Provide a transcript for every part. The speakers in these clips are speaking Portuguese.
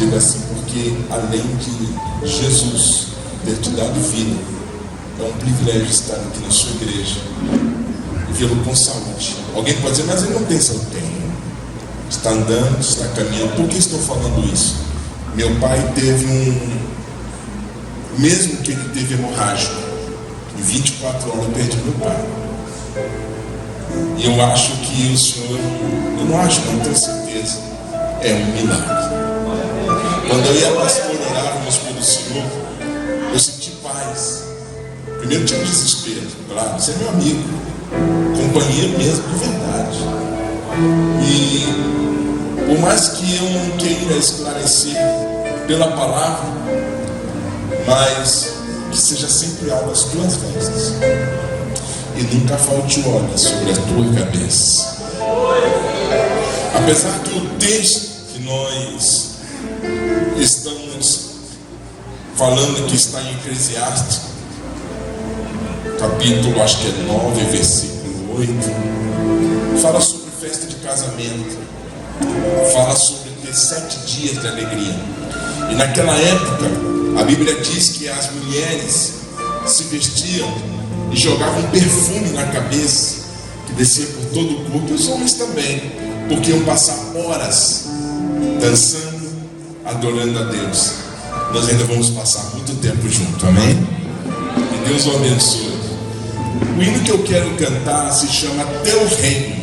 Digo assim, porque além de Jesus ter te dado vida, é um privilégio estar aqui na sua igreja e vê-lo com saúde. Alguém pode dizer, mas ele não tem saúde. Tem. Está andando, está caminhando. Por que estou falando isso? Meu pai teve mesmo que ele teve hemorrágico, em 24 horas eu perdi meu pai. E eu acho que o Senhor, eu não acho, não tenho certeza, é um milagre. Quando eu ia pastor, orávamos pelo Senhor, eu senti paz. Primeiro tinha um desespero, claro, você é meu amigo, companheiro mesmo, de verdade. E por mais que eu não queira esclarecer pela palavra, mas que seja sempre algo às tuas vestes e nunca falte óleo sobre a tua cabeça. Apesar que o texto que nós estamos falando, que está em Eclesiastes, capítulo acho que é 9, versículo 8, fala sobre festa de casamento, fala sobre ter 7 dias de alegria. E naquela época a Bíblia diz que as mulheres se vestiam e jogavam perfume na cabeça, que descia por todo o corpo, e os homens também, porque iam passar horas dançando, adorando a Deus. Nós ainda vamos passar muito tempo junto, amém? E Deus o abençoe. O hino que eu quero cantar se chama Teu Reino.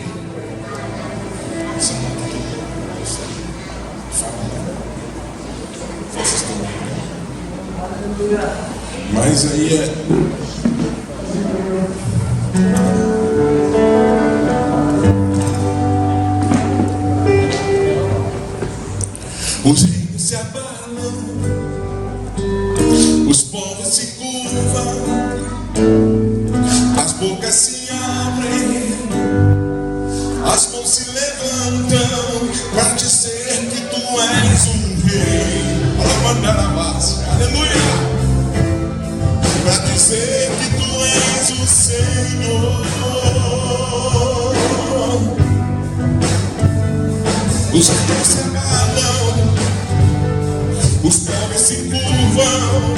Mas aí é... Os reinos se abalam, os povos se curvam, as bocas se abrem, as mãos se levantam para dizer que tu és um rei. Aleluia! Para dizer que tu és o Senhor. Os reinos se abalam, os povos se curvam,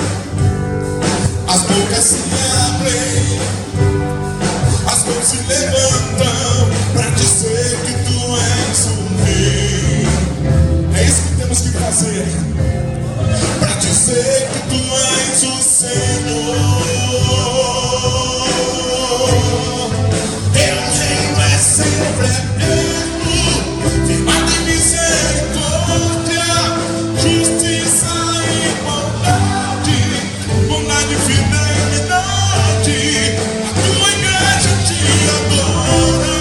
as bocas se abrem, as mãos se levantam para dizer que tu és o rei. É isso que temos que fazer, para dizer que tu és o Senhor. Teu reino é sempre eterno, firmado em misericórdia, justiça e bondade, bondade e fidelidade. A tua igreja te adora,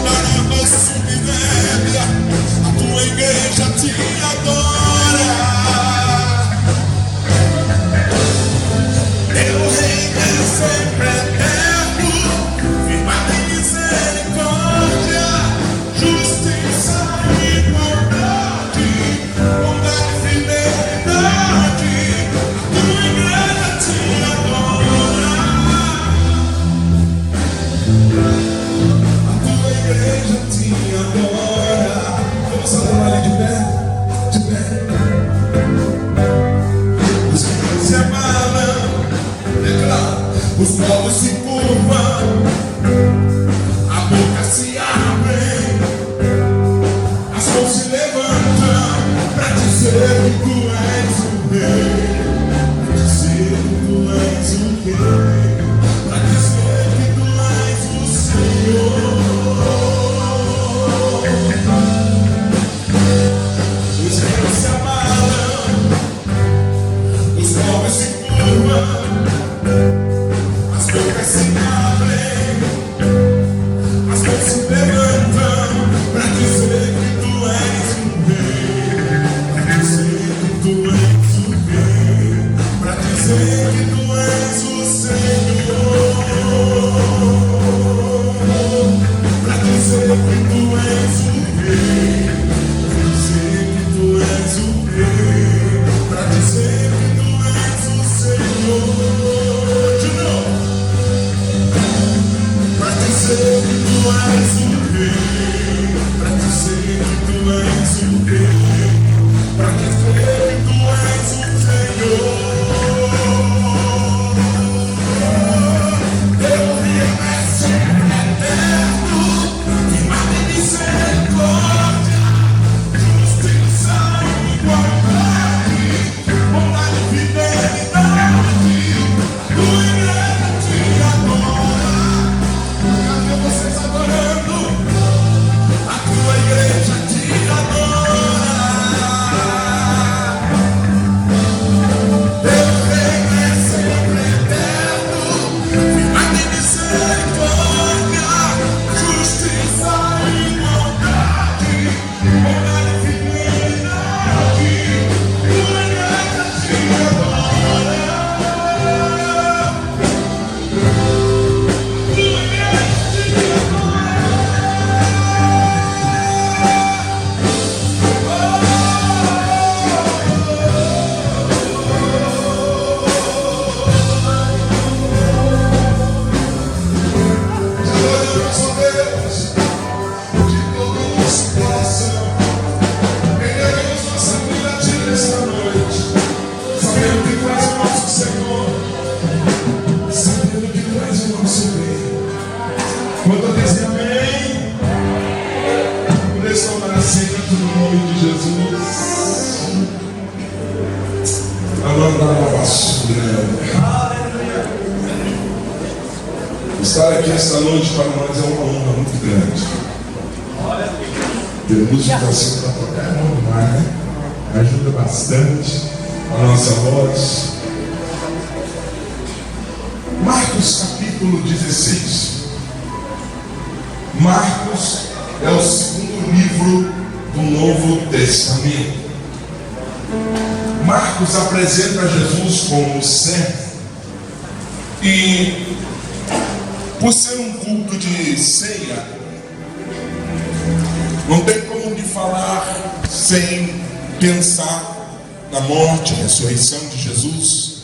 a nossa subvéria, a tua igreja te adora. estar aqui esta noite para nós é uma honra muito grande. Ter música assim para tocar é bom demais, né? Ajuda bastante a nossa voz. Marcos capítulo 16. Marcos é o segundo livro do Novo Testamento. Marcos apresenta Jesus como servo. E por ser um culto de ceia, não tem como de falar sem pensar na morte, ressurreição de Jesus,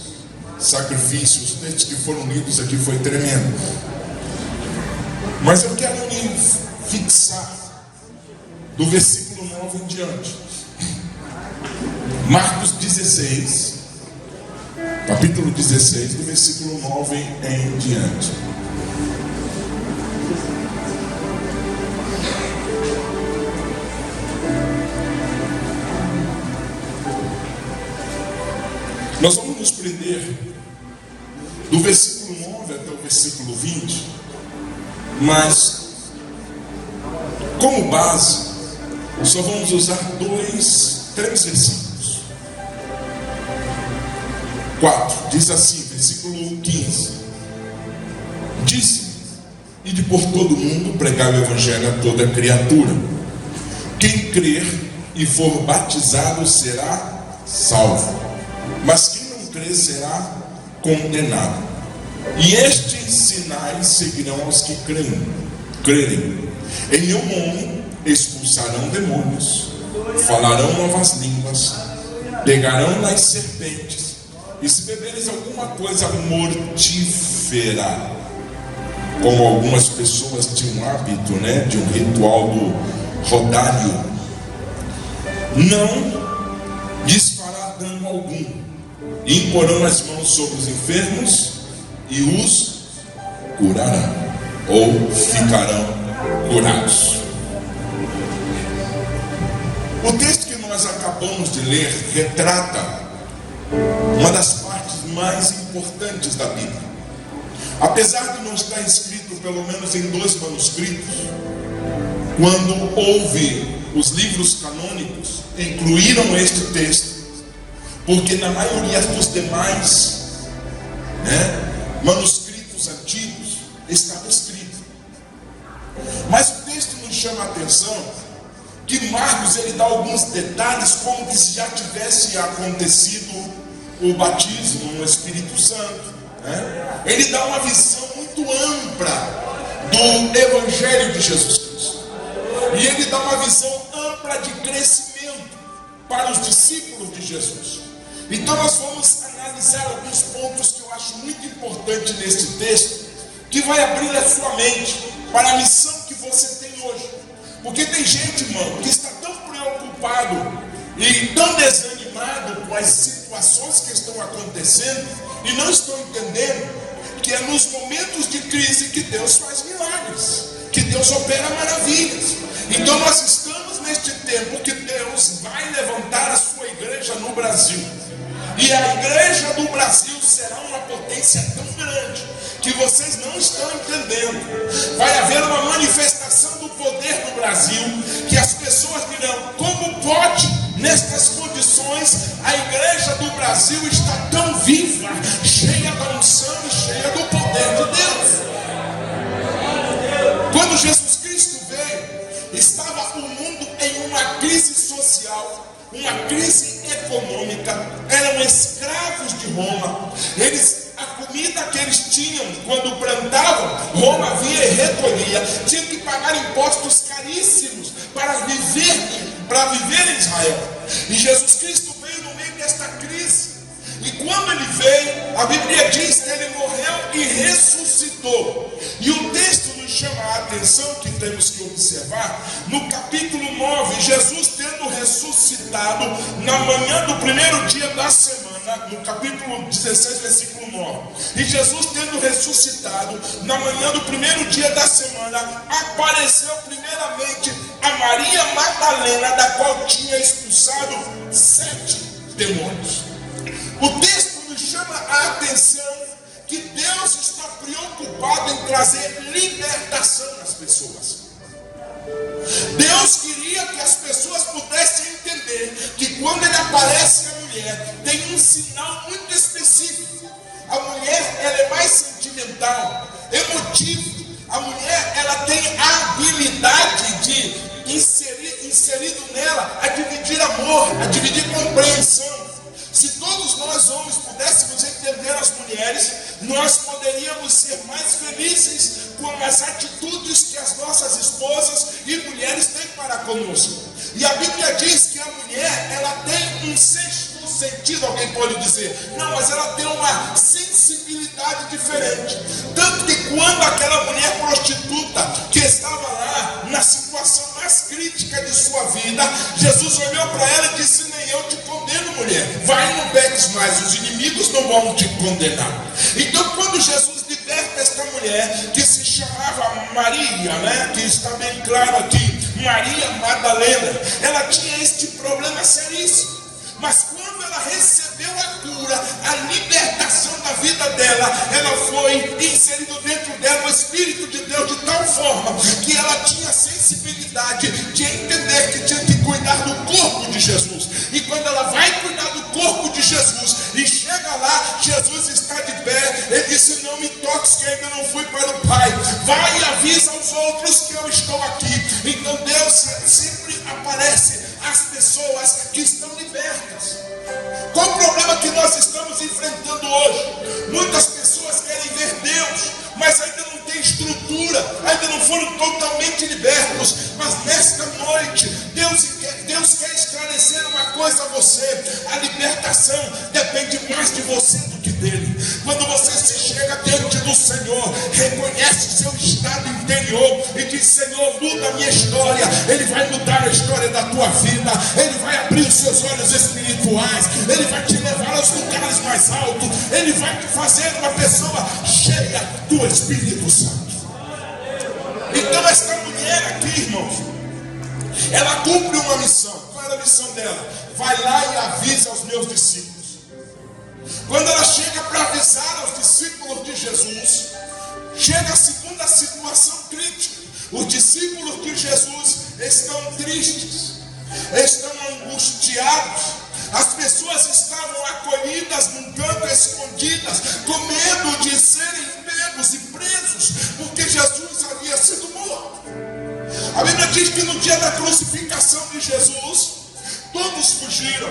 sacrifício. Os textos que foram lidos aqui foi tremendo. Mas eu quero me fixar do versículo 9 em diante. Marcos 16, capítulo 16, do versículo 9 em diante. Nós vamos nos prender do versículo 9 até o versículo 20, mas como base só vamos usar três versículos. 4, diz assim, versículo 15: Disse: Ide por todo mundo, pregai o evangelho a toda criatura. Quem crer e for batizado será salvo, mas quem não crer será condenado. E estes sinais seguirão aos que crerem. Em meu nome expulsarão demônios, falarão novas línguas, pegarão nas serpentes, e se beberes alguma coisa mortífera, como algumas pessoas tinham hábito, de um ritual do rodário, não lhes fará dano algum. E imporão as mãos sobre os enfermos e os curarão, ou ficarão curados. O texto que nós acabamos de ler retrata uma das partes mais importantes da Bíblia. Apesar de não estar escrito pelo menos em 2 manuscritos, quando houve os livros canônicos, incluíram este texto, porque na maioria dos demais manuscritos antigos estava escrito. Mas o texto nos chama a atenção que Marcos ele dá alguns detalhes como que se já tivesse acontecido o batismo no Espírito Santo. Ele dá uma visão muito ampla do Evangelho de Jesus Cristo. E ele dá uma visão ampla de crescimento para os discípulos de Jesus. Então nós vamos analisar alguns pontos que eu acho muito importante neste texto, que vai abrir a sua mente para a missão que você tem hoje. Porque tem gente, irmão, que está tão preocupado e tão desanimado com as situações que estão acontecendo e não estão entendendo que é nos momentos de crise que Deus faz milagres, que Deus opera maravilhas. Então nós estamos neste tempo que Deus vai levantar a sua igreja no Brasil. E a igreja do Brasil será uma potência tão grande que vocês não estão entendendo. Vai haver uma manifestação do poder do Brasil, que as pessoas dirão: como pode, nestas condições, a igreja do Brasil está tão viva, cheia da unção e cheia do poder de Deus? Quando Jesus Cristo veio, estava o mundo em uma crise social, uma crise econômica, eram escravos de Roma. A comida que eles tinham quando plantavam, Roma via e recolhia, tinham que pagar impostos caríssimos para viver em Israel. E Jesus Cristo veio no meio desta crise. E quando ele veio, a Bíblia diz que ele morreu e ressuscitou. E o texto nos chama a atenção, que temos que observar, no capítulo 9, Jesus tendo ressuscitado na manhã do primeiro dia da semana, no capítulo 16, versículo 9. E Jesus tendo ressuscitado na manhã do primeiro dia da semana, apareceu primeiramente a Maria Madalena, da qual tinha expulsado 7 demônios. O texto nos chama a atenção que Deus está preocupado preocupado em trazer libertação nas pessoas. Deus queria que as pessoas pudessem entender que quando ele aparece a mulher, tem um sinal muito específico. A mulher, ela é mais sentimental, emotiva. A mulher, ela tem a habilidade de inserido nela, a dividir amor, a dividir compreensão. Se todos nós homens pudéssemos entender as mulheres, nós poderíamos ser mais felizes com as atitudes que as nossas esposas e mulheres têm para conosco. E a Bíblia diz que a mulher, ela tem um sexto sentido, alguém pode dizer. Não, mas ela tem uma sensibilidade diferente. Tanto que quando aquela mulher prostituta que estava lá na situação mais crítica de sua vida, Jesus olhou para ela e disse: nem eu te condeno, mulher, vai e não peques mais, os inimigos não vão te condenar. Então quando Jesus liberta esta mulher, que se chamava Maria, né, que está bem claro aqui, Maria Madalena, ela tinha este problema seríssimo. Mas quando ela recebeu a cura, a libertação da vida dela, ela foi inserido dentro dela o Espírito de Deus de tal forma que ela tinha sensibilidade de entender que tinha que cuidar do corpo de Jesus. E quando ela vai cuidar do corpo de Jesus e chega lá, Jesus está de pé. Ele disse: não me toques, que ainda não fui para o Pai. Vai e avisa aos outros que eu estou aqui. Então Deus sempre aparece às pessoas que estão libertas. Qual o problema que nós estamos enfrentando hoje? Muitas pessoas querem ver Deus, mas ainda não tem estrutura, ainda não foram totalmente libertos. Mas nesta noite, Deus quer esclarecer uma coisa a você: a libertação depende mais de você do que dele. Quando você se chega diante do Senhor, reconhece o seu estado interior e diz: Senhor, muda a minha história. Ele vai mudar a história da tua vida. Ele vai abrir os seus olhos espirituais. Ele vai te levar aos lugares mais altos. Ele vai te fazer uma pessoa cheia do Espírito Santo. Então esta mulher aqui, irmãos, ela cumpre uma missão. Qual era a missão dela? Vai lá e avisa aos meus discípulos. Quando ela chega para avisar aos discípulos de Jesus, chega a segunda situação crítica. Os discípulos de Jesus estão tristes, estão angustiados. As pessoas estavam acolhidas num canto, escondidas, com medo de serem pegos e presos, porque Jesus havia sido morto. A Bíblia diz que no dia da crucificação de Jesus, todos fugiram.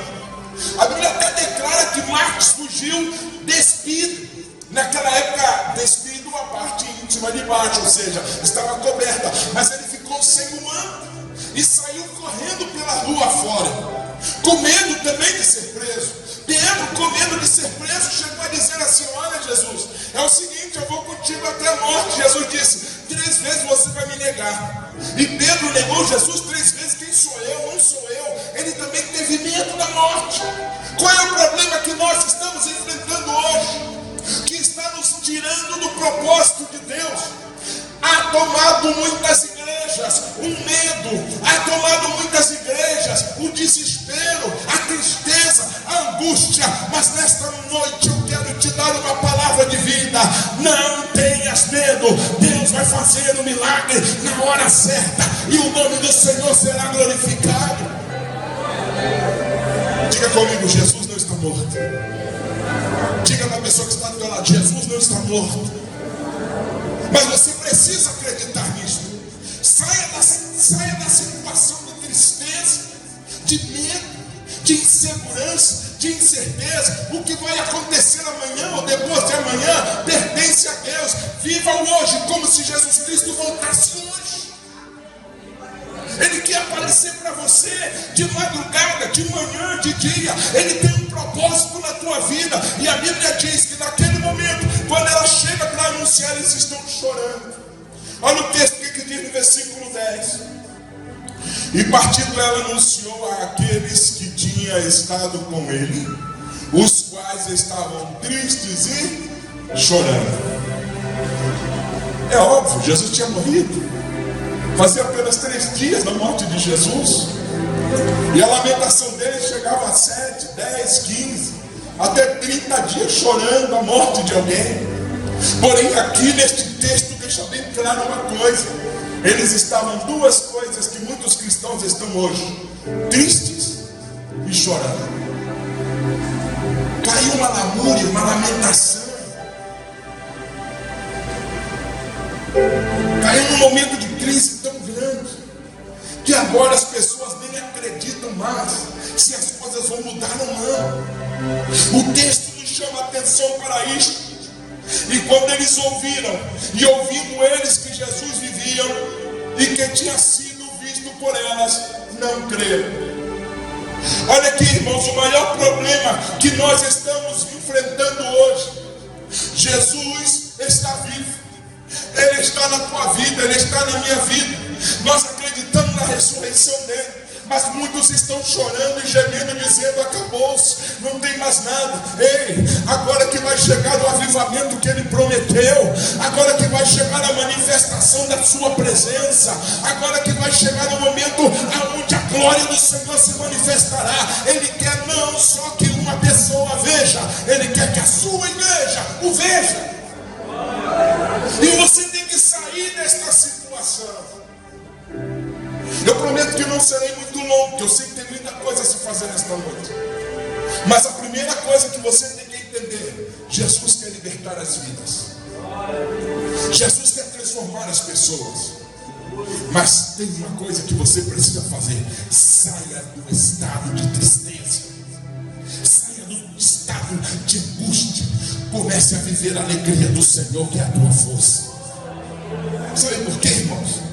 A Bíblia até declara que Marcos fugiu despido. Naquela época, despido a parte íntima de baixo, ou seja, estava coberta. Mas ele ficou sem o manto e saiu correndo pela rua fora, com medo também de ser preso. Pedro, com medo de ser preso, chegou a dizer assim: olha, Jesus, é o seguinte, eu vou contigo até a morte. Jesus disse: 3 vezes você vai me negar. E Pedro negou Jesus 3 vezes. Quem sou eu? Não sou eu. Ele também teve medo da morte. Qual é o problema que nós estamos enfrentando hoje, que está nos tirando do propósito de Deus? Há tomado muitas igrejas um medo, há tomado muitas igrejas o desespero, a tristeza, a angústia. Mas nesta noite eu quero te dar uma palavra de vida. Não tenhas medo. Deus vai fazer um milagre na hora certa e o nome do Senhor será glorificado. Diga comigo: Jesus não está morto. Diga para a pessoa que está do teu lado: Jesus não está morto. Mas você precisa acreditar nisso. Saia da situação de tristeza, de medo, de insegurança, de incerteza. O que vai acontecer amanhã ou depois de amanhã pertence a Deus. Viva o hoje como se Jesus Cristo voltasse hoje. Ele quer aparecer para você de madrugada, de manhã, de dia. Ele tem um propósito na tua vida. E a Bíblia diz que naquele momento, quando ela chega para anunciar, eles estão chorando. Olha o texto que diz no versículo 10. E partindo ela anunciou a aqueles que tinham estado com ele, os quais estavam tristes e chorando. É óbvio, Jesus tinha morrido. Fazia apenas 3 dias da morte de Jesus. E a lamentação dele chegava a 7, 10, 15, até 30 dias chorando a morte de alguém. Porém, aqui neste texto deixa bem claro uma coisa: eles estavam duas coisas que muitos cristãos estão hoje: tristes e chorando. Caiu uma lamúria, uma lamentação. Caiu num momento de crise tão grande que agora as pessoas nem acreditam mais se as coisas vão mudar ou não. O texto nos chama a atenção para isto. E quando eles ouviram, e ouvindo eles que Jesus vivia e que tinha sido visto por elas, não creram. Olha aqui, irmãos, o maior problema que nós estamos enfrentando hoje: Jesus está vivo, Ele está na tua vida, Ele está na minha vida. Nós acreditamos na ressurreição dele, mas muitos estão chorando e gemendo, dizendo: acabou-se, não tem mais nada. Ei, agora que vai chegar o avivamento que ele prometeu, agora que vai chegar a manifestação da sua presença, agora que vai chegar o momento onde a glória do Senhor se manifestará. Ele quer não só que uma pessoa veja, ele quer que a sua igreja o veja. E você tem que sair desta situação. Eu prometo que não serei muito longo, porque eu sei que tem muita coisa a se fazer nesta noite. Mas a primeira coisa que você tem que entender: Jesus quer libertar as vidas. Jesus quer transformar as pessoas. Mas tem uma coisa que você precisa fazer: saia do estado de tristeza, saia do estado de angústia, comece a viver a alegria do Senhor, que é a tua força. Sabe por quê, irmãos?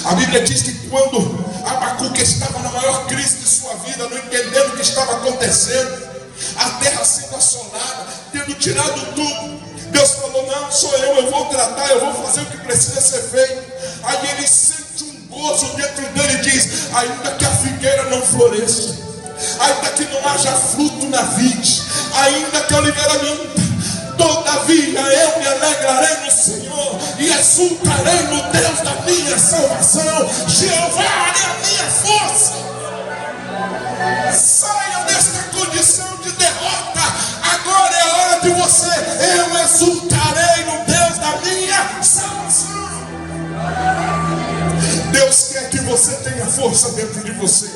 A Bíblia diz que quando Abacuque estava na maior crise de sua vida, não entendendo o que estava acontecendo, a terra sendo assolada, tendo tirado tudo, Deus falou: não, sou eu vou tratar, eu vou fazer o que precisa ser feito. Aí ele sente um gozo dentro dele e diz: ainda que a figueira não floresça, ainda que não haja fruto na vide, ainda que a oliveira minta, todavia eu me alegrarei no Senhor e exultarei no Deus da minha salvação. Jeová é a minha força. Saia desta condição de derrota. Agora é a hora de você: eu exultarei no Deus da minha salvação. Deus quer que você tenha força dentro de você,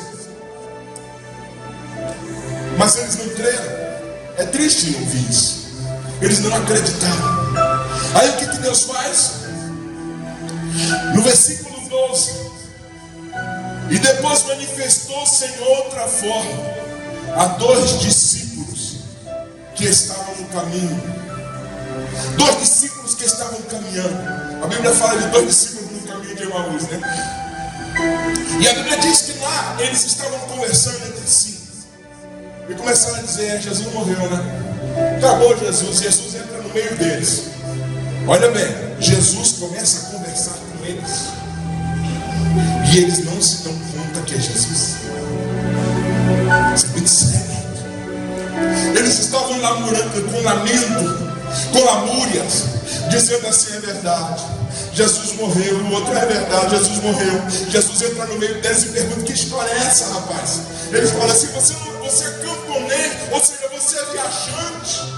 mas eles não creram. É triste ouvir isso. Eles não acreditaram. Aí o que Deus faz? No versículo 12: e depois manifestou-se em outra forma a 2 discípulos que estavam no caminho. 2 discípulos que estavam caminhando. A Bíblia fala de 2 discípulos no caminho de Emaús, né? E a Bíblia diz que lá eles estavam conversando entre si e começaram a dizer: Jesus morreu, né? Acabou Jesus. Jesus entra no meio deles. Olha bem, Jesus começa a conversar com eles e eles não se dão conta que é Jesus. Isso é muito sério. Eles estavam lamurando, com lamento, com lamúrias, dizendo assim: é verdade, Jesus morreu. O outro: é verdade, Jesus morreu. Jesus entra no meio deles e pergunta: que história é essa, rapaz? Eles falam assim: você é camponês, ou seja, você é viajante,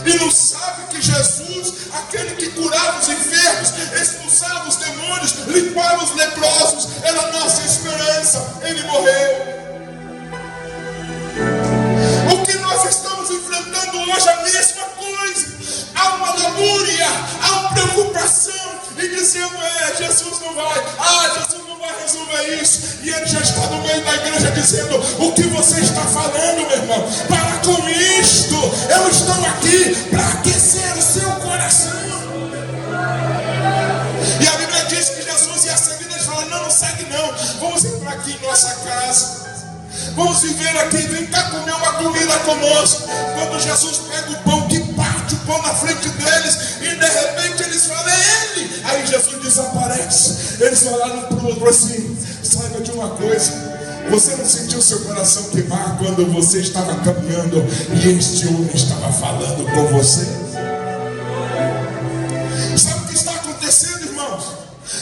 e não sabe que Jesus, aquele que curava os enfermos, expulsava os demônios, limpava os leprosos, era a nossa esperança. Ele morreu. O que nós estamos enfrentando hoje é a mesma coisa. Há uma lamúria, há uma preocupação, e dizendo: Jesus não vai, Jesus não vai resolver isso. E ele já está no meio da igreja dizendo: o que você está falando, meu irmão? Para com isto. Eu estou aqui para aquecer o seu coração. E a Bíblia diz que Jesus ia seguindo. Eles falaram: não segue não, vamos entrar aqui em nossa casa, vamos viver aqui, vem cá comer uma comida conosco. Quando Jesus pega o pão, que parte o pão na frente deles, e de repente eles falam: é ele. Aí Jesus desaparece. Eles falaram para o outro assim: saiba de uma coisa, você não sentiu seu coração queimar quando você estava caminhando e este homem estava falando com você? Sabe o que está acontecendo, irmãos?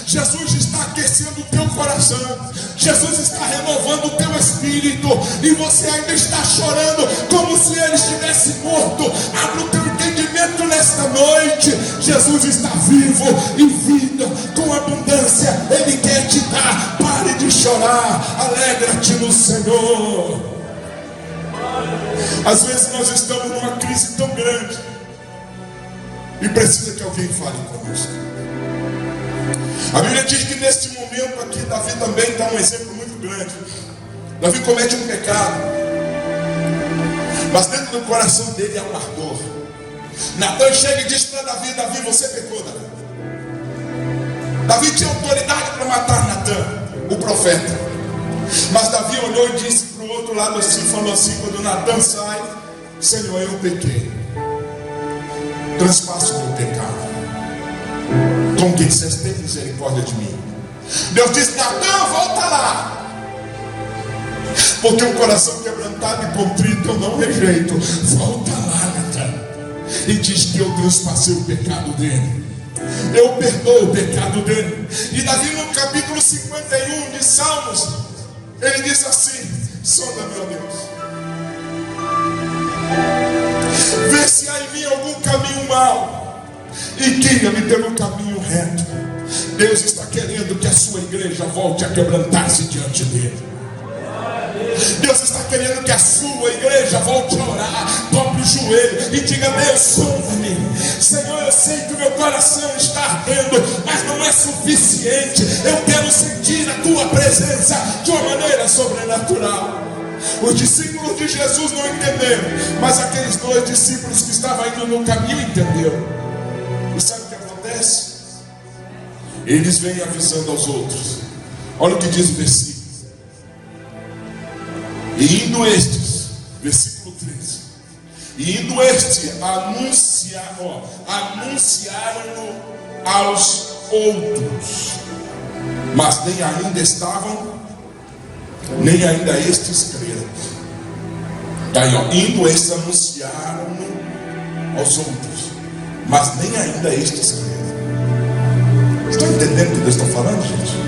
Jesus está aquecendo o teu coração, Jesus está renovando o teu espírito, e você ainda está chorando como se ele estivesse morto. Abre o teu entendimento nesta noite. noite, Jesus está vivo e vida com abundância Ele quer te dar. Pare de chorar, alegra-te no Senhor. Às vezes nós estamos numa crise tão grande e precisa que alguém fale conosco. A Bíblia diz que neste momento aqui Davi também dá um exemplo muito grande. Davi comete um pecado, mas dentro do coração dele há um ardor. Natan chega e diz para Davi: Davi, você pecou, Davi. Davi tinha autoridade para matar Natan, o profeta. Mas Davi olhou e disse para o outro lado assim, falou assim, quando Natan sai: Senhor, eu pequei, transpasso o meu pecado, com quem vocês têm misericórdia de mim. Deus disse: Natan, volta lá, porque o coração quebrantado e contrito eu não rejeito. Volta lá, Natan, e diz que eu transpassei o pecado dele, eu perdoo o pecado dele. E Davi, no capítulo 51 de Salmos, ele diz assim: sonda, meu Deus, vê se há em mim algum caminho mau e guia-me pelo caminho reto. Deus está querendo que a sua igreja volte a quebrantar-se diante dele. Deus está querendo que a sua igreja volte a orar, dobre o joelho e diga: Deus, sonda-me. Senhor, eu sei que o meu coração está ardendo, mas não é suficiente. Eu quero sentir a tua presença de uma maneira sobrenatural. Os discípulos de Jesus não entenderam, mas aqueles 2 discípulos que estavam indo no caminho entenderam. E sabe o que acontece? Eles vêm avisando aos outros. Olha o que diz o versículo. E indo estes, versículo 13, e indo estes anunciaram-no aos outros, mas nem ainda estes creram. Daí, indo estes anunciaram-no aos outros, mas nem ainda estes creram. Estão entendendo o que Deus está falando, gente?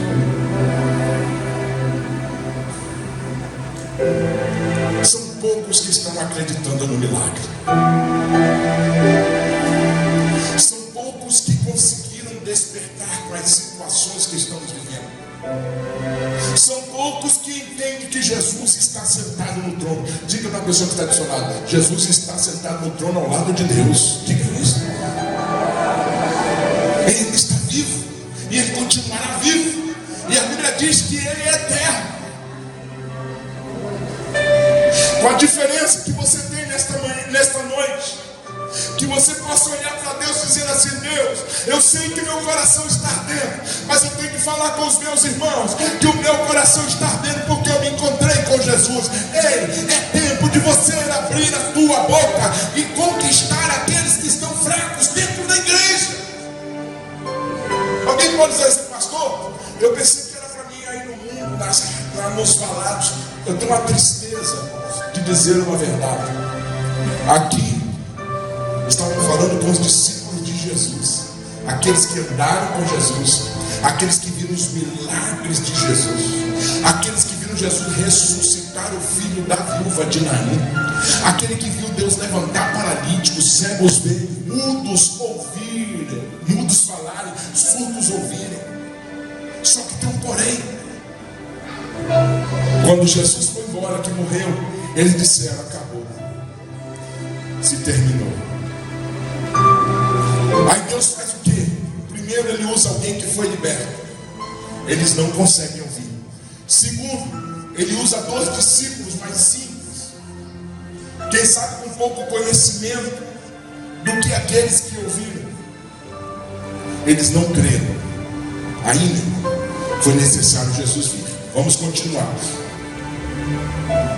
São poucos que estão acreditando no milagre. São poucos que conseguiram despertar com as situações que estamos vivendo. São poucos que entendem que Jesus está sentado no trono. Diga para a pessoa que está do seu lado: Jesus está sentado no trono ao lado de Deus. Diga isso. Ele está vivo e Ele continuará vivo. E a Bíblia diz que Ele é eterno. Com a diferença que você tem nesta noite, que você possa olhar para Deus e dizer assim: Deus, eu sei que meu coração está ardendo, mas eu tenho que falar com os meus irmãos que o meu coração está ardendo porque eu me encontrei com Jesus. Ei, é tempo de você abrir a tua boca e conquistar aqueles que estão fracos dentro da igreja. Alguém pode dizer assim: pastor, eu pensei que era para mim aí no mundo, nos falados. Eu tenho uma tristeza de dizer uma verdade. Aqui estavam falando com os discípulos de Jesus, aqueles que andaram com Jesus, aqueles que viram os milagres de Jesus, aqueles que viram Jesus ressuscitar o filho da viúva de Naim, aquele que viu Deus levantar paralíticos, cegos verem, mudos ouvirem, mudos falarem, surdos ouvirem. Só que tem um porém. Quando Jesus foi embora, que morreu, eles disseram: acabou, se terminou. Aí Deus faz o quê? Primeiro, Ele usa alguém que foi liberto. Eles não conseguem ouvir. Segundo, Ele usa 2 discípulos mais simples, quem sabe com pouco conhecimento do que aqueles que ouviram. Eles não creram. Ainda foi necessário Jesus vir. Vamos continuar.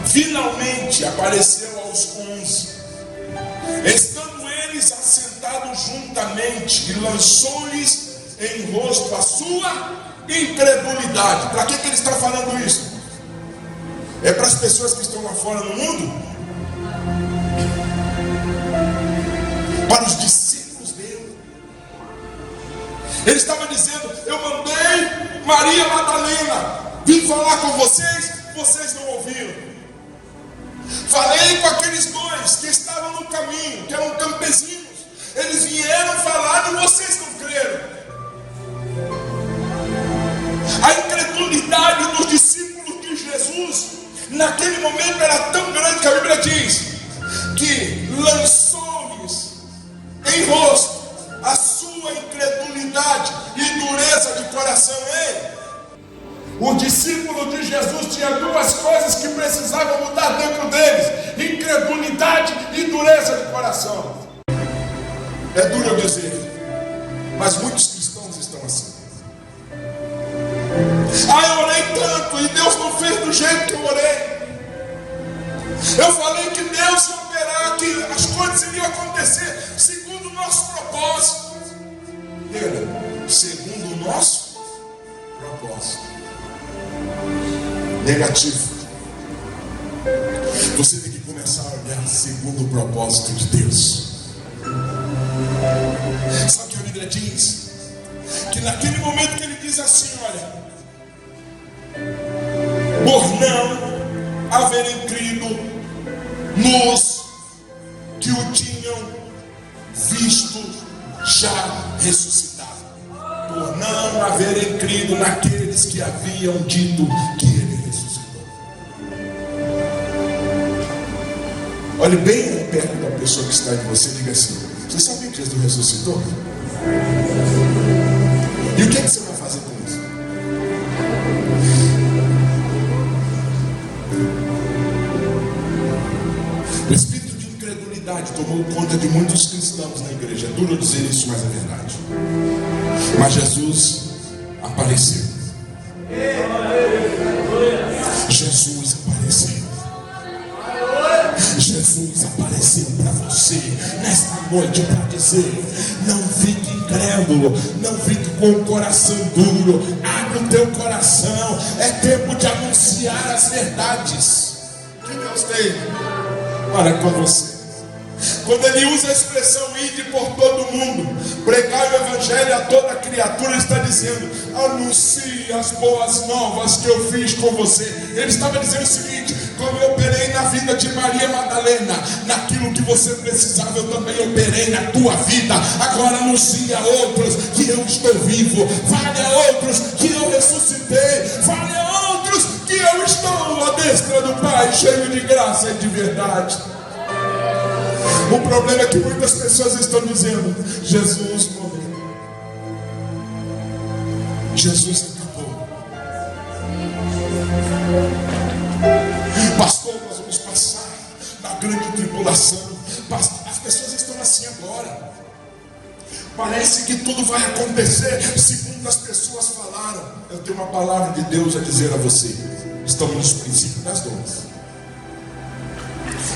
Finalmente apareceu aos 11, estando eles assentados juntamente, e lançou-lhes em rosto a sua incredulidade. Para que ele está falando isso? É para as pessoas que estão lá fora no mundo? Para os discípulos dele. Ele estava dizendo: eu mandei Maria Madalena vim falar com vocês, vocês não ouviram. Falei com aqueles 2 que estavam no caminho, que eram campesinos. Eles eles vieram falar e vocês não creram. A incredulidade dos discípulos de Jesus naquele momento era tão grande que a Bíblia diz que lançou-lhes em rosto a sua incredulidade e dureza de coração. O discípulo de Jesus tinha duas coisas que precisavam mudar dentro deles: incredulidade e dureza de coração. É duro eu dizer, mas muitos cristãos estão assim. Eu orei tanto e Deus não fez do jeito que eu orei. Eu falei que Deus ia operar, que as coisas iriam acontecer segundo o nosso propósito. Segundo o nosso propósito. Negativo. Você tem que começar a olhar segundo o propósito de Deus. Sabe o que a Bíblia diz? Que naquele momento que ele diz assim: olha, por não haverem crido nos que o tinham visto já ressuscitado. Por não haverem crido naqueles que haviam dito que ele ressuscitou. Olhe bem perto da pessoa que está de você e diga assim: você sabia que Jesus ressuscitou? E o que você vai fazer com isso? O espírito de incredulidade tomou conta de muitos cristãos na igreja. É duro dizer isso, mas é verdade. Mas Jesus apareceu. Jesus apareceu. Jesus apareceu para você nesta noite para dizer: não fique incrédulo, não fique com o coração duro, abre o teu coração. É tempo de anunciar as verdades que Deus tem para com você. Quando ele usa a expressão ide por todo mundo, pregar o evangelho a toda criatura, ele está dizendo: anuncie as boas novas que eu fiz com você. Ele estava dizendo o seguinte: como eu operei na vida de Maria Madalena, naquilo que você precisava, eu também operei na tua vida. Agora anuncie a outros que eu estou vivo, fale a outros que eu ressuscitei, fale a outros que eu estou à destra do Pai, cheio de graça e de verdade. O problema é que muitas pessoas estão dizendo: Jesus morreu, Jesus acabou. Pastor, nós vamos passar na grande tribulação. Pastor, as pessoas estão assim agora. Parece que tudo vai acontecer segundo as pessoas falaram. Eu tenho uma palavra de Deus a dizer a você: estamos nos princípios das dores.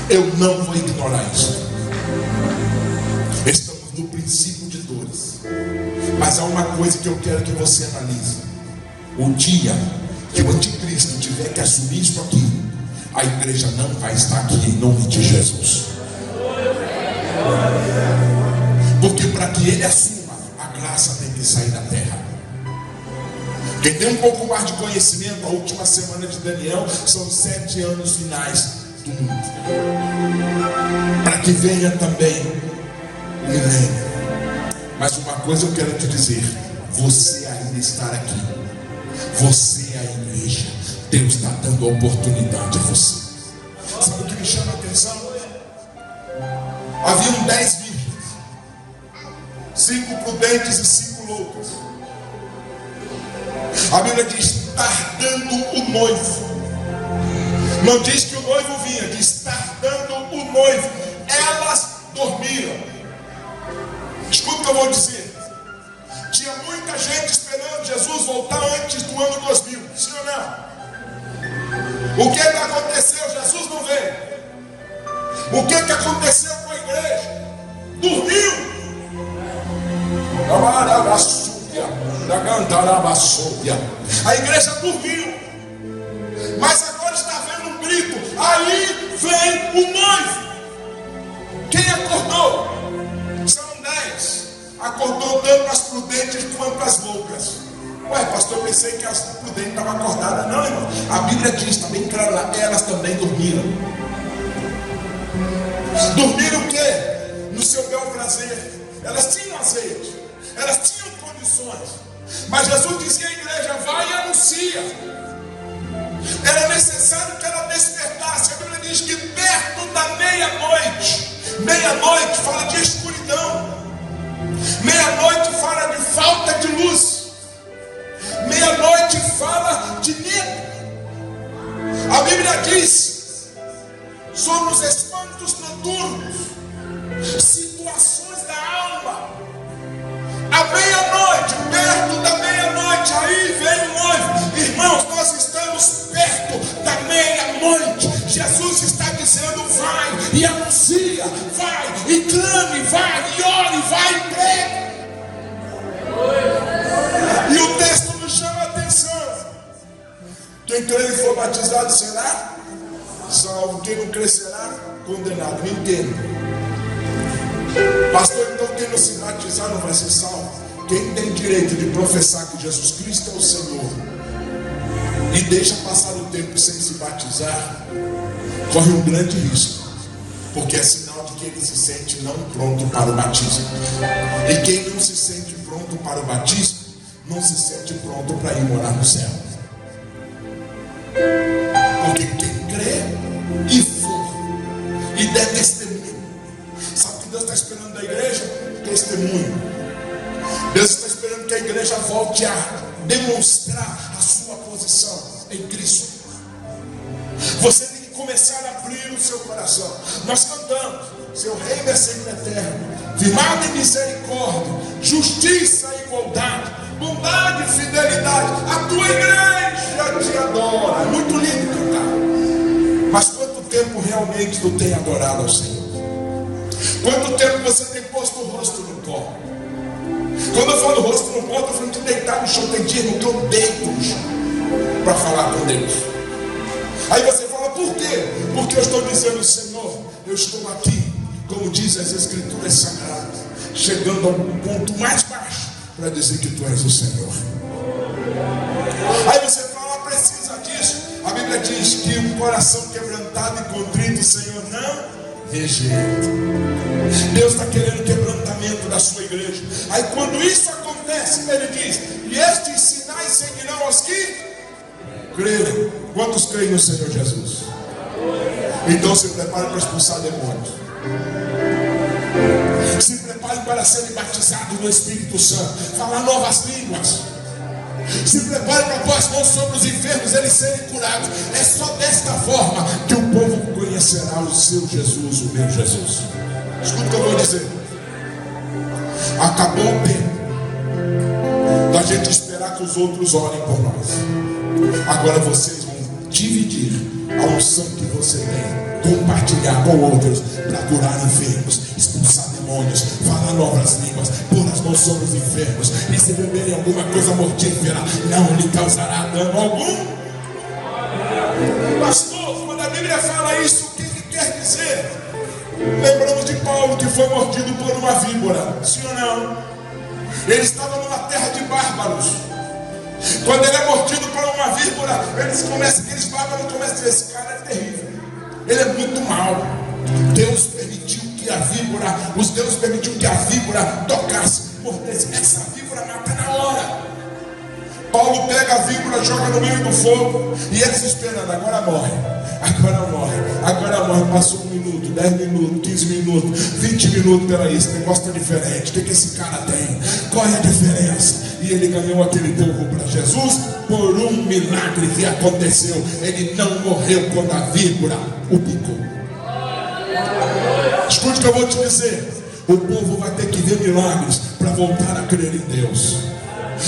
Eu não vou ignorar isso. Estamos no princípio de dores. Mas há uma coisa que eu quero que você analise: o dia que o anticristo tiver que assumir isso aqui, a igreja não vai estar aqui em nome de Jesus. Porque para que ele assuma, a graça tem que sair da terra. Quem tem um pouco mais de conhecimento, a última semana de Daniel são 7 anos finais do mundo, para que venha também o milênio. Mas uma coisa eu quero te dizer: você ainda está aqui, você é a igreja. Deus está dando a oportunidade a você. Sabe o que me chama a atenção? Haviam 10 virgens, 5 prudentes e 5 loucas. A Bíblia diz: tardando o noivo. Não diz que o noivo vinha, diz tardando o noivo. Elas dormiram. Escuta o que eu vou dizer. Tinha muita gente esperando Jesus voltar antes do ano 2000. Sim ou não? O que aconteceu? Jesus não veio. O que aconteceu com a igreja? Dormiu. A igreja dormiu. Mas agora está vendo um grito: aí vem o noivo. Quem acordou? São 10. Acordou tanto as prudentes quanto as loucas. Ué, pastor, eu pensei que as prudentes estavam acordadas. Não, irmão. A Bíblia diz também claro lá: elas também dormiram. Dormiram o quê? No seu bel prazer. elas tinham azeite, elas tinham condições, mas Jesus dizia à igreja: vai e anuncia. Era necessário que ela despertasse. A Bíblia diz que perto da meia-noite, meia-noite fala de escuridão, meia-noite fala de falta de luz, meia-noite fala de medo. A Bíblia diz sobre os espantos noturnos, situações da alma. À meia-noite, perto da meia-noite, aí vem o noivo. Irmãos, nós estamos perto da meia-noite. Jesus está dizendo: vai e anuncia, vai e clame, vai e ore, vai e pregue. E o texto nos chama a atenção: quem crer e for batizado será salvo, quem não crer será condenado. Me entenda, pastor, então quem não se batizar não vai ser salvo? Quem tem direito de professar que Jesus Cristo é o Senhor e deixa passar o tempo sem se batizar, corre um grande risco, porque é sinal de que ele se sente não pronto para o batismo. E quem não se sente pronto para o batismo, não se sente pronto para ir morar no céu. Porque quem crê e for e der testemunho, sabe o que Deus está esperando da igreja? Testemunho. Deus está esperando que a igreja volte a demonstrar a sua posição em Cristo. Você tem que começar a abrir o seu coração. Nós cantamos: seu reino é sempre eterno, firmado em misericórdia, justiça e igualdade, bondade e fidelidade. A tua igreja te adora. É muito lindo cantar, mas quanto tempo realmente tu tem adorado ao Senhor? Quanto tempo você tem posto o rosto no pó? Quando eu falo rosto no pó, eu estou falando de deitar no chão. Tem dia que eu deito no chão para falar com Deus. Aí você fala: por quê? Porque eu estou dizendo: Senhor, eu estou aqui, como dizem as Escrituras Sagradas, chegando a um ponto mais baixo para dizer que tu és o Senhor. Aí você fala: precisa disso. A Bíblia diz que o coração quebrantado e contrito o Senhor não rejeita. Deus está querendo quebrantamento da sua igreja. Aí quando isso acontece, ele diz: e estes sinais seguirão aos que crerem. Quantos creem no Senhor Jesus? Então se prepare para expulsar demônios. Se prepare para serem batizados no Espírito Santo, falar novas línguas. Se prepare para pôr as mãos sobre os enfermos, eles serem curados. É só desta forma que o povo conhecerá o seu Jesus, o meu Jesus. Escuta o que eu vou dizer. Acabou o tempo da gente esperar que os outros orem por nós. Agora vocês vão dividir a unção que você tem, compartilhar com outros, para curar enfermos, expulsar demônios, falar novas línguas, pôr as mãos sobre os enfermos. E se beberem alguma coisa mortífera, não lhe causará dano algum. Pastor, quando a Bíblia fala isso, o que quer dizer? Lembramos de Paulo, que foi mordido por uma víbora. Sim ou não? Ele estava numa terra de bárbaros. Quando ele é mordido por uma víbora, aqueles bárbaros começam a dizer: esse cara é terrível, ele é muito mau. Deus permitiu que a víbora tocasse, mordesse. Essa víbora mata na hora. Paulo pega a víbora, joga no meio do fogo, e eles esperando: agora morre, agora morre, agora morre. Passou 1 minuto, 10 minutos, 15 minutos, 20 minutos. Peraí, esse negócio está diferente. O que esse cara tem? Qual é a diferença? E ele ganhou aquele povo para Jesus por um milagre que aconteceu. Ele não morreu quando a víbora o picou. Escute o que eu vou te dizer: o povo vai ter que ver milagres para voltar a crer em Deus.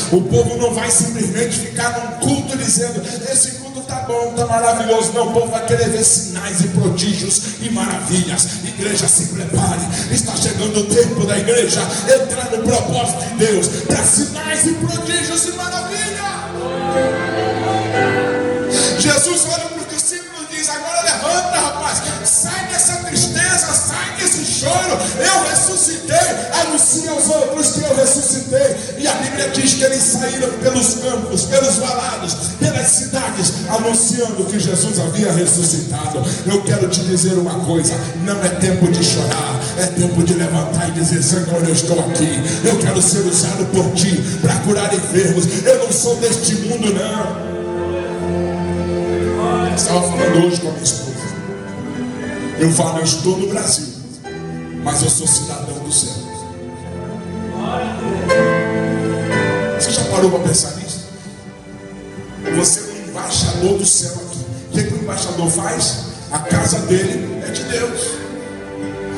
O povo não vai simplesmente ficar num culto dizendo: esse culto está bom, está maravilhoso. Não, o povo vai querer ver sinais e prodígios e maravilhas. Igreja, se prepare, está chegando o tempo da igreja entrar no propósito de Deus para sinais e prodígios e maravilhas. Jesus olha para os discípulos e diz: agora levanta, rapaz, sai dessa tristeza, sai desse choro. Eu ressuscitei. ressuscitei, anuncia aos outros que eu ressuscitei. E a Bíblia diz que eles saíram pelos campos, pelos valados, pelas cidades, anunciando que Jesus havia ressuscitado. Eu quero te dizer uma coisa: não é tempo de chorar, é tempo de levantar e dizer: Senhor, eu estou aqui, eu quero ser usado por ti para curar enfermos. Eu não sou deste mundo, não. Eu estava falando hoje com a minha esposa. Eu falo, eu estou no Brasil, mas eu sou cidadão do céu. Você já parou para pensar nisso? Você é um embaixador do céu aqui. O que o embaixador faz? A casa dele é de Deus.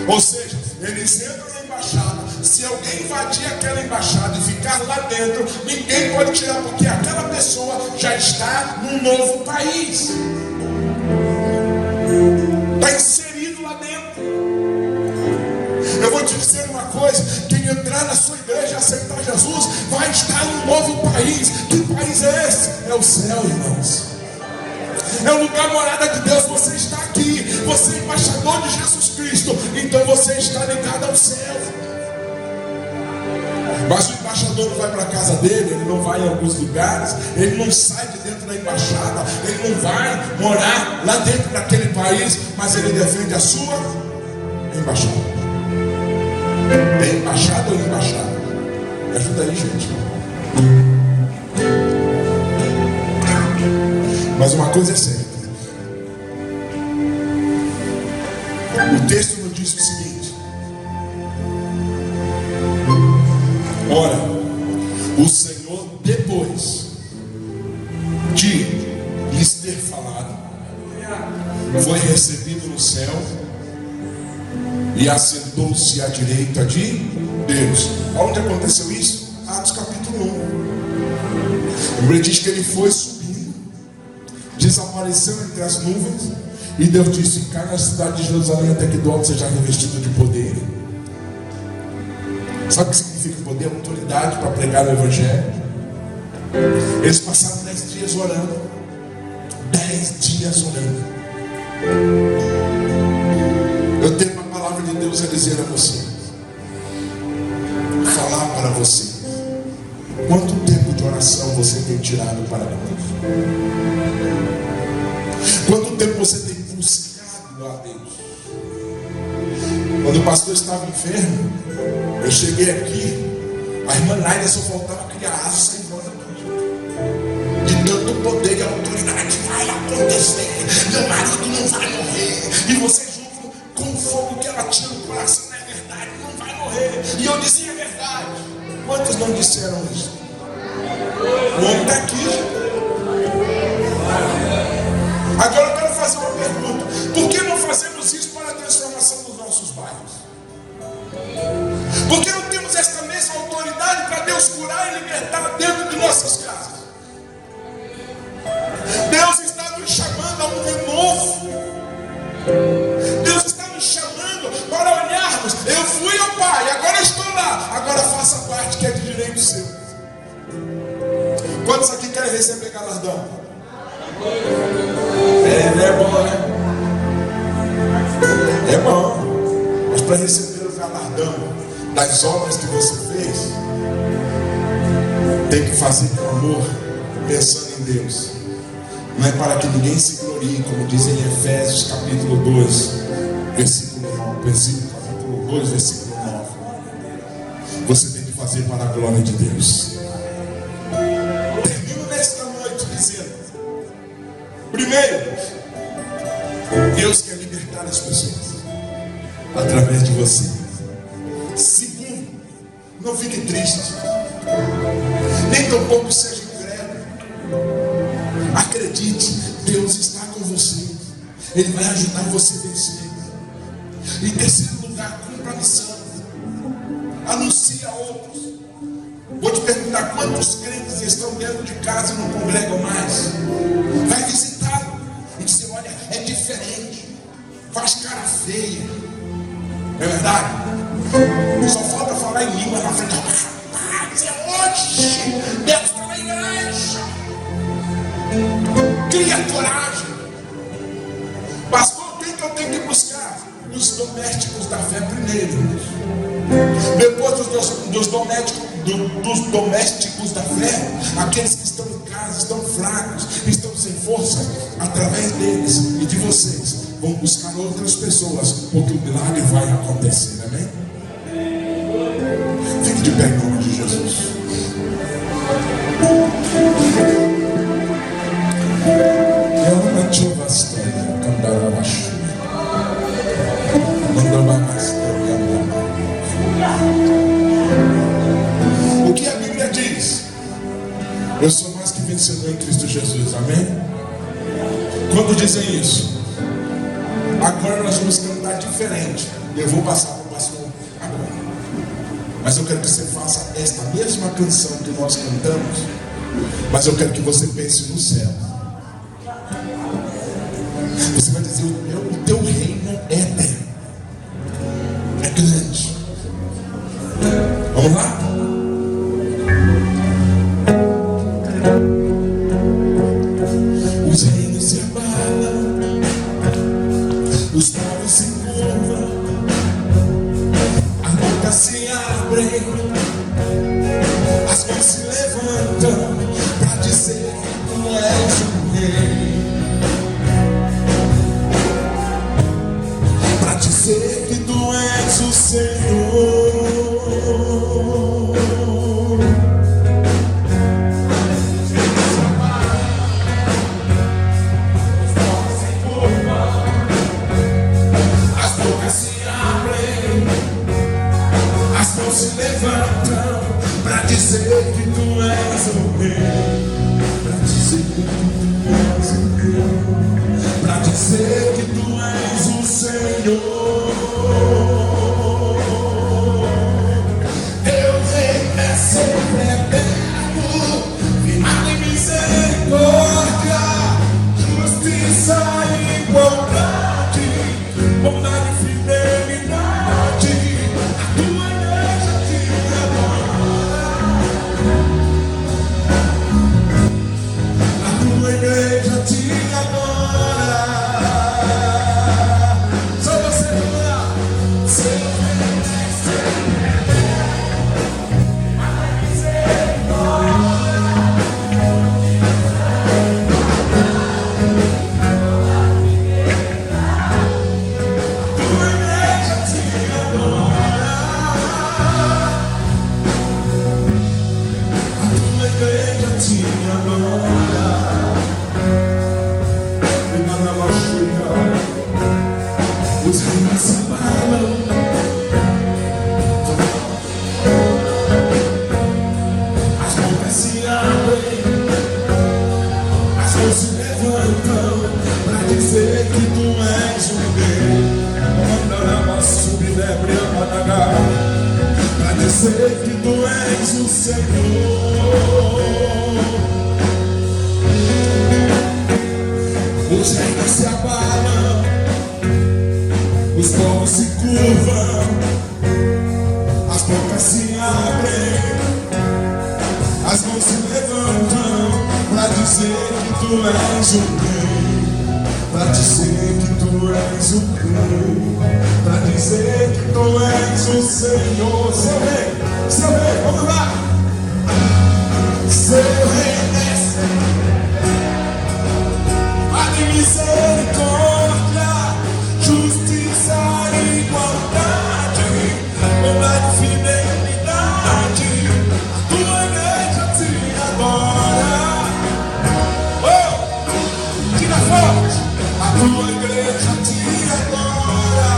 Ou seja, eles entram na embaixada. Se alguém invadir aquela embaixada e ficar lá dentro, ninguém pode tirar, porque aquela pessoa já está num novo país. Está inserido lá dentro. Eu vou te dizer uma coisa: quem entrar na sua igreja e aceitar Jesus vai estar em um novo país. Que país é esse? É o céu, irmãos. É o lugar morada de Deus. Você está aqui, você é embaixador de Jesus Cristo, então você está ligado ao céu. Mas o embaixador não vai para a casa dele, ele não vai em alguns lugares, ele não sai de dentro da embaixada, ele não vai morar lá dentro daquele país, mas ele defende a sua embaixada. É embaixada ou embaixada? Me ajuda aí, gente. Mas uma coisa é certa: o texto nos diz o seguinte: ora, o Senhor, depois de lhes ter falado, foi recebido no céu e assentou-se à direita de Deus. Onde aconteceu isso? Atos capítulo 1. A Bíblia diz que ele foi subindo, desapareceu entre as nuvens, e Deus disse: ficar na cidade de Jerusalém até que do alto seja revestido de poder. Sabe o que significa poder? Autoridade para pregar o Evangelho. Eles passaram 10 dias orando. 10 dias orando. Eu tenho uma palavra de Deus a dizer a você, falar para você. Quanto tempo de oração você tem tirado para Deus? Quanto tempo você tem buscado a Deus? Quando o pastor estava enfermo, eu cheguei aqui, a irmã Naira só faltava criar asa em volta de tanto poder e autoridade. Vai acontecer, meu marido não vai morrer. E você junto com o fogo que ela tira no coração, não é verdade, não vai morrer. E eu dizia a verdade. Quantos não disseram isso? O homem está aqui. Agora eu quero fazer uma pergunta: por que não fazemos isso para a transformação dos nossos bairros? Por que não temos esta mesma autoridade para Deus curar e libertar dentro de nossas casas? Deus está nos chamando a um renovo. Deus está nos chamando para olharmos: eu fui ao Pai, agora estou lá, agora faça parte que é de direito seu. Quantos aqui querem receber galardão? É bom, né? É bom. Mas para receber o galardão das obras que você fez, tem que fazer com amor, pensando em Deus. Não é para que ninguém se glorie, como diz em Efésios capítulo 2, versículo 9, capítulo 2, versículo 9. Você tem que fazer para a glória de Deus. Termino nesta noite dizendo: primeiro, Deus quer libertar as pessoas através de você. Segundo, não fique triste, nem tampouco seja incrédulo. Acredite, Deus está com você. Ele vai ajudar você a vencer. Em terceiro lugar, cumpra a missão. Anuncie a outros. Vou te perguntar: quantos crentes estão dentro de casa e não congregam mais? Vai visitá-lo e dizer: olha, é diferente, faz cara feia. É verdade? Só falta falar em língua na frente. Rapaz, é hoje. Deus está na igreja. Cria coragem. Pastor, quem que eu tenho que buscar? os domésticos da fé primeiro. Depois dos domésticos da fé, aqueles que estão em casa, estão fracos, estão sem força, através deles e de vocês, vão buscar outras pessoas, porque o milagre vai acontecer, amém? Fique de pé em nome de Jesus. É uma chuva estranha, candarabashu. O que a Bíblia diz? Eu sou mais que vencedor em Cristo Jesus, amém? Quando dizem isso, agora nós vamos cantar diferente. Eu vou passar para o pastor agora, mas eu quero que você faça esta mesma canção que nós cantamos, mas eu quero que você pense no céu. Você vai dizer: o teu reino é eterno, é grande. Vamos lá? Os reinos se abalam, os povos se curvam, as bocas se abrem, as mãos se levantam para dizer que tu és o rei, para dizer que tu és o Senhor. Se levantam para dizer que tu és o rei, para dizer que tu és o rei, para dizer que tu és o Senhor. Teu reino é sempre eterno, firmado em misericórdia, justiça e igualdade, bondade e fidelidade. A tua igreja te adora. Só você adora. Seu reino é sempre eterno, a misericórdia. Tua igreja te adora. A tua igreja te adora. Os reinos se abalam, as bocas se abrem, as mãos se levantam para dizer que tu és o rei. Para dizer que tu és o Senhor. Os reinos se abalam, os povos se curvam, as bocas se abrem, as mãos se levantam para dizer que tu és o rei, para dizer que tu és o rei, para dizer que tu és o Senhor. Seu rei, vamos lá. Seu rei é de misericórdia, justiça e igualdade, bondade e fidelidade. A tua igreja te adora. Oh, diga forte. A tua igreja te adora.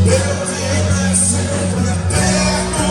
Teu reino é sempre eterno,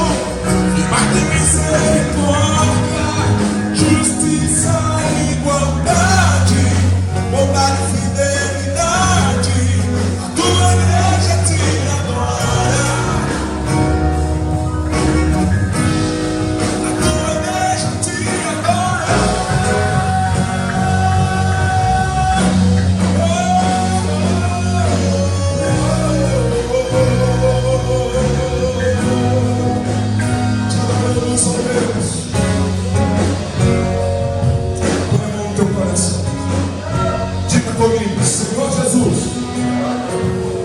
Senhor Jesus,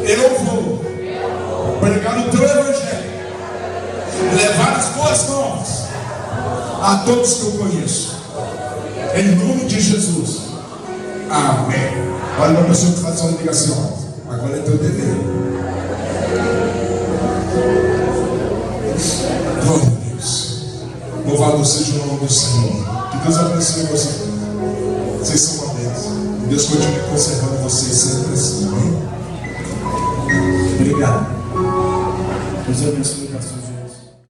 eu vou pregar o teu evangelho, levar as boas novas a todos que eu conheço, em nome de Jesus. Amém. Olha para a pessoa que faz uma ligação. Agora é teu dever. Glória a Deus. Louvado seja o nome do Senhor. Que Deus abençoe você. Vocês são uma bênção. Deus continue conservando vocês sempre assim. Amém? Obrigado. Deus abençoe, pastor.